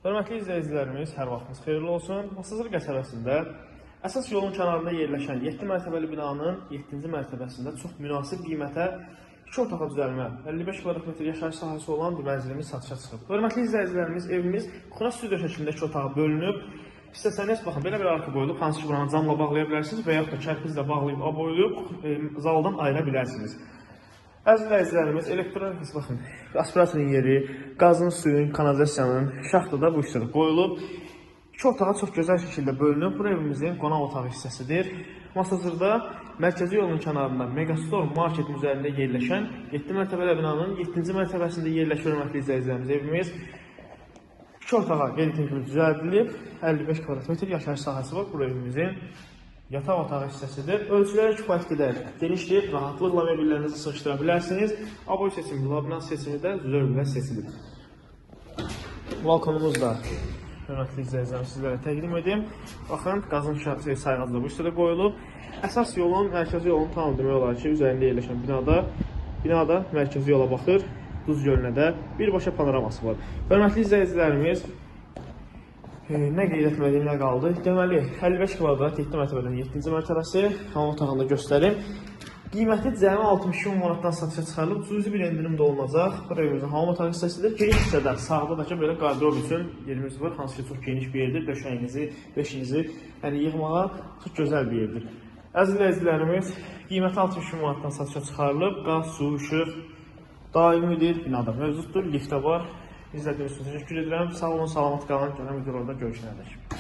Hörmətli izləyicilərimiz, hər vaxtınız xeyirli olsun. Masazır qəsəbəsində əsas yolun kənarında yerləşən 7 mərtəbəli binanın 7-ci mərtəbəsində çox münasib qiymətə 2 otağa düzəlmə, 55 kvadrat metr yaşayış sahəsi olan bir mənzilimiz satışa çıxıb. Hörmətli izləyicilərimiz, evimiz xuna stüdiyo şəklində 2 otağa bölünüb. İstəsəniz, baxın, belə bir arka boyulub, hansı ki, buranı camla bağlaya bilərsiniz və yaxud da kərpizlə bağlayıb, aboyulub zaldan ayıra bilərsiniz. Əziz izləyicilərimiz, elektronik, baxın, aspiratorun yeri, qazın, suyun, kanalizasiyanın, şaxta da bu hissədə qoyulub. 2 otağa çox gözəl şəkildə bölünüb. Bu evimizin qonaq otağı hissəsidir. Masazırda mərkəzi yolun kənarında Megastore market üzərində yerləşən 7 mərtəbəli binanın 7-ci mərtəbəsində yerləşir hörmətli izləyicilərimiz. Evimiz 2 otağa qeyri-texniki düzəldilib, 55 kvadrat metr yaşayış sahəsi var. Bu evimizin yataq otağı hissəsidir. Ölçüləri kifayət qədər genişdir, rahatlıqla mebellərinizi sıxışdıra bilərsiniz. Aboy seçimi, labinat seçimi də zövqlə seçilir. Balkonumuz da hörmətli izləyicilərimiz sizlərə təqdim edim. Baxın, qazın sayğacı da bu hissədə qoyulub. Əsas yolun, mərkəzi yolun tam demək olar ki, üzərində yerləşən binada mərkəzi yola baxır. Duz gölünə də birbaşa panoraması var. Hörmətli izləyicilərimiz, nə qeyd etmədiyim nə qaldı? Deməli, 55 kvadrat 7 mərtəbədən 7-ci mərtəbəsi hamam otağında göstərim. Qiyməti cəmi 62 manatdan satışa çıxarılıb, cüzi bir endirim də olunacaq. Bu evimizin hamam otağı hissəsidir. Geniş hissədə, sağda da ki, belə qardirob üçün yerimiz var. Hansı ki, çox geniş bir yerdir. Döşəyinizi, beşinizi yığmağa çox gözəl bir yerdir. Əziz izləyicilərimiz, qiyməti 62 manatdan satışa çıxarılıb. Qaz, su, işıq daimidir, binada mövcuddur, liftə var. İzlədiyiniz üçün təşəkkür edirəm. Sağ olun, salamat qalın. Gələn videolarda görüşənədək.